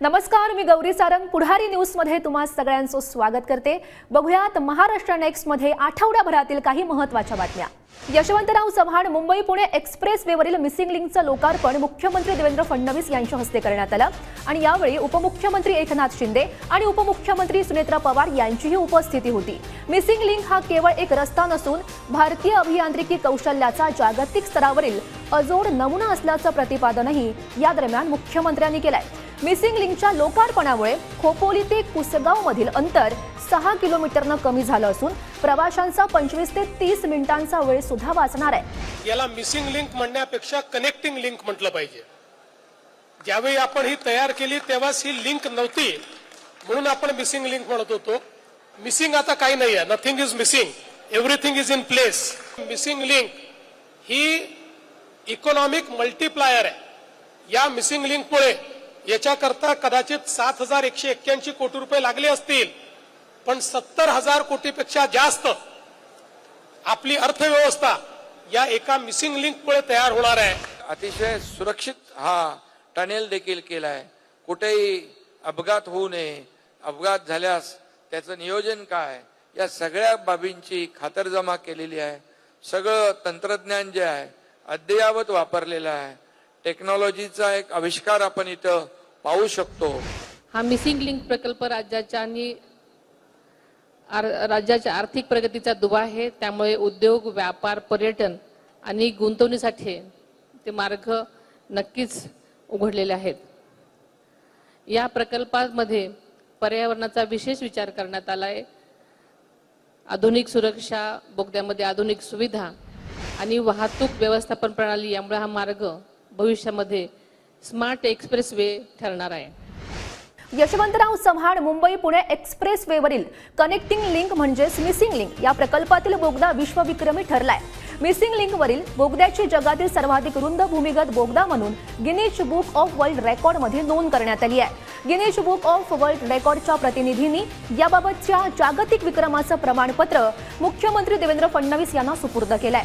नमस्कार, मी गौरी सारंग पुढारी न्यूज मध्ये तुम्हा सगळ्यांचं स्वागत करते। बघूयात महाराष्ट्र नेक्स्ट मध्ये आठवड्याभरातील काही महत्त्वाच्या बातम्या। यशवंतराव चव्हाण मुंबई पुणे एक्सप्रेस वेवरील मिसिंग लिंकचं लोकार्पण मुख्यमंत्री देवेंद्र फडणवीस यांच्या हस्ते करण्यात आलं आणि यावेळी उपमुख्यमंत्री एकनाथ शिंदे आणि उपमुख्यमंत्री सुनेत्रा पवार यांचीही उपस्थिती होती। मिसिंग लिंक हा केवळ एक रस्ता नसून भारतीय अभियांत्रिकी कौशल्याचा जागतिक स्तरावरील अजोड नमुना असल्याचं प्रतिपादनही या दरम्यान मुख्यमंत्र्यांनी केलंय। मिसिंग लिंकच्या लोकार्पणामुळे खोपोली ते कुसगाव मधील अंतर 6 किलोमीटरनं कमी झालं असून प्रवाशांचा 25 ते 30 मिनिटांचा वेळ सुद्धा वाचणार आहे। याला मिसिंग लिंक म्हणण्यापेक्षा कनेक्टिंग लिंक म्हटलं पाहिजे। ज्यावेळी आपण ही तयार केली तेव्हाच ही लिंक नव्हती म्हणून आपण मिसिंग लिंक म्हणत होतो। मिसिंग आता काही नाही आहे, nothing is missing, everything is in place. Missing link he economic multiplier आहे। या मिसिंग लिंकमुळे याच्याकरता कदाचित 7,181 कोटी रुपये लागले असतील, पण 70,000 कोटीपेक्षा जास्त आपली अर्थव्यवस्था या एका मिसिंग लिंकमुळे तयार होणार आहे। अतिशय सुरक्षित हा टनेल देखील केलाय। कुठेही अपघात होऊ नये, अपघात झाल्यास त्याचं नियोजन काय, या सगळ्या बाबींची खातरजमा केलेली आहे। सगळं तंत्रज्ञान जे आहे अद्ययावत वापरलेलं आहे। टेक्नॉलॉजीचा एक आविष्कार आपण इथं पाहू शकतो। हा मिसिंग लिंक प्रकल्प राज्याच्या आर्थिक प्रगतीचा दुवा आहे। त्यामुळे उद्योग, व्यापार, पर्यटन आणि गुंतवणुकीसाठी ते मार्ग नक्कीच उघडलेले आहेत। या प्रकल्पामध्ये पर्यावरणाचा विशेष विचार करण्यात आलाय। आधुनिक सुरक्षा, बोगद्यामध्ये आधुनिक सुविधा आणि वाहतूक व्यवस्थापन प्रणाली, यामुळे हा मार्ग भविष्यामध्ये स्मार्ट एक्सप्रेस वे ठरणार आहे। यशवंतराव चव्हाण मुंबई पुणे एक्सप्रेस वेवरील कनेक्टिंग लिंक म्हणजेच मिसिंग लिंक या प्रकल्पातील बोगदा विश्वविक्रमी ठरलाय। मिसिंग लिंकवरील बोगद्याची जगातील सर्वाधिक रुंद भूमिगत बोगदा म्हणून Guinness book of world record मध्ये नोंद करण्यात आली आहे। गिनीज बुक ऑफ वर्ल्ड रेकॉर्डच्या प्रतिनिधींनी याबाबतच्या जागतिक विक्रमाचं प्रमाणपत्र मुख्यमंत्री देवेंद्र फडणवीस यांना सुपूर्द केलंय।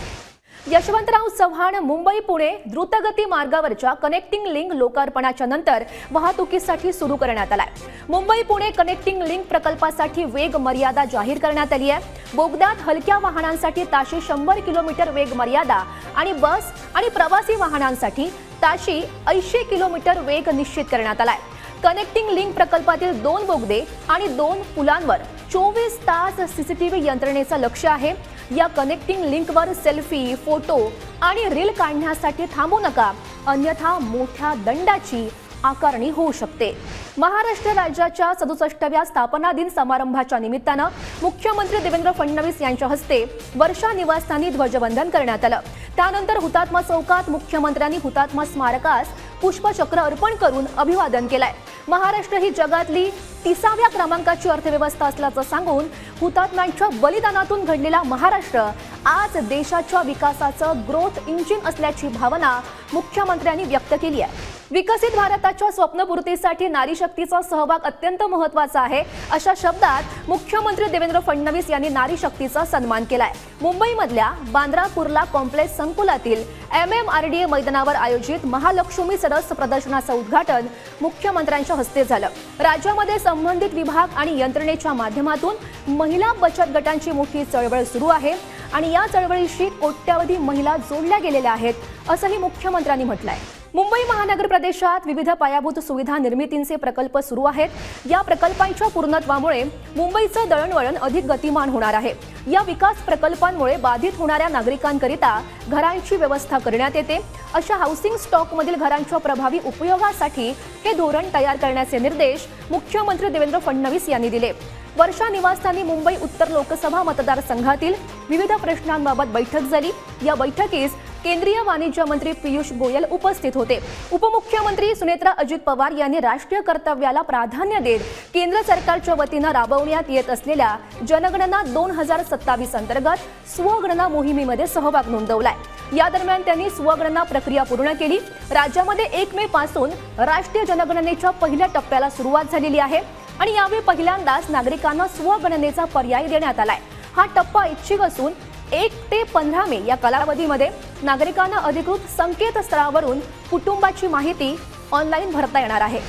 यशवंतराव चव्हाण मुंबई पुणे द्रुतगती मार्गावरच्या कनेक्टिंग लिंक लोकार्पणाच्या नंतर वाहतुकीसाठी सुरू करण्यात आलाय। मुंबई पुणे कनेक्टिंग लिंक प्रकल्पासाठी वेग मर्यादा जाहीर करण्यात आली आहे। बोगद्यात हलक्या वाहनांसाठी ताशी 100 किलोमीटर वेग मर्यादा आणि बस आणि प्रवासी वाहनांसाठी ताशी 80 किलोमीटर वेग निश्चित करण्यात आलाय। कनेक्टिंग लिंक प्रकल्पातील 2 बोगदे आणि 2 पुलांवर 24 तास सीसीटीव्ही यंत्रणेचं लक्ष आहे। या कनेक्टिंग लिंकवर सेल्फी, फोटो आणि रील काढण्यासाठी थांबू नका, अन्यथा मोठ्या दंडाची आकारणी होऊ शकते। महाराष्ट्र राज्याच्या 67व्या स्थापना दिन समारंभाच्या निमित्तानं मुख्यमंत्री देवेंद्र फडणवीस यांच्या हस्ते वर्षा निवासस्थानी ध्वजवंदन करण्यात आलं। त्यानंतर हुतात्मा चौकात मुख्यमंत्र्यांनी हुतात्मा स्मारकास पुष्पचक्र अर्पण करून अभिवादन केलंय। महाराष्ट्र ही जगातली 30व्या क्रमांकाची अर्थव्यवस्था असल्याचं सांगून हुतात्म्यांच्या बलिदानातून घडलेला महाराष्ट्र आज देशाच्या विकासाचं ग्रोथ इंजिन असल्याची भावना मुख्यमंत्र्यांनी व्यक्त केली आहे। विकसित भारताच्या स्वप्नपूर्तीसाठी नारी शक्तीचा सहभाग अत्यंत महत्त्वाचा आहे, अशा शब्दात मुख्यमंत्री देवेंद्र फडणवीस यांनी नारी शक्तीचा सन्मान केलाय। मुंबईमधल्या बांद्रा कुर्ला कॉम्प्लेक्स संकुलातील MMRDA मैदानावर आयोजित महालक्ष्मी सरस प्रदर्शनाचं उद्घाटन मुख्यमंत्र्यांच्या हस्ते झालं। राज्यामध्ये संबंधित विभाग आणि यंत्रणेच्या माध्यमातून महिला बचत गटांची मोठी चळवळ सुरू आहे आणि या चळवळीशी कोट्यावधी महिला जोडल्या गेलेल्या आहेत, असंही मुख्यमंत्र्यांनी म्हटलंय। मुंबई महानगर प्रदेशात विविध पायाभूत सुविधा निर्मितींचे प्रकल्प सुरू आहेत। या प्रकल्पांच्या पूर्णत्वामुळे मुंबईचं दळणवळण अधिक गतिमान होणार आहे। या विकास प्रकल्पांमुळे बाधित होणाऱ्या नागरिकांकरिता घरांची व्यवस्था करण्यात येते। अशा हाऊसिंग स्टॉकमधील घरांच्या प्रभावी उपयोगासाठी हे धोरण तयार करण्याचे निर्देश मुख्यमंत्री देवेंद्र फडणवीस यांनी दिले। वर्षा निवासस्थानी मुंबई उत्तर लोकसभा मतदारसंघातील विविध प्रश्नांबाबत बैठक झाली। या बैठकीस केंद्रीय वाणिज्य मंत्री पीयूष गोयल उपस्थित होते। उपमुख्यमंत्री सुनेत्रा अजित पवार यांनी राष्ट्रीय कर्तव्याला प्राधान्य देत केंद्र सरकारच्या वतीनं राबवण्यात येत असलेल्या जनगणना 2027 अंतर्गत स्वगणना मोहिमेमध्ये सहभाग नोंदवलाय। या दरम्यान त्यांनी स्वगणना प्रक्रिया पूर्ण केली। राज्यामध्ये 1 मे पासून राष्ट्रीय जनगणनेच्या पहिल्या टप्प्याला सुरुवात झालेली आहे आणि यावेळी पहिल्यांदाच नागरिकांना स्वगणनेचा पर्याय देण्यात आलाय। हा टप्पा ऐच्छिक असून 1 ते 15 मे या कालावधीमध्ये नागरिकांना अधिकृत संकेतस्थळावरून कुटुंबाची माहिती ऑनलाईन भरता येणार आहे।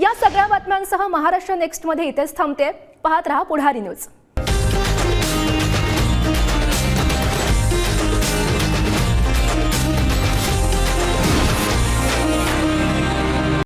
या सगळ्या बातम्यांसह महाराष्ट्र नेक्स्ट मध्ये इथेच थांबते. पाहत रहा पुढारी न्यूज.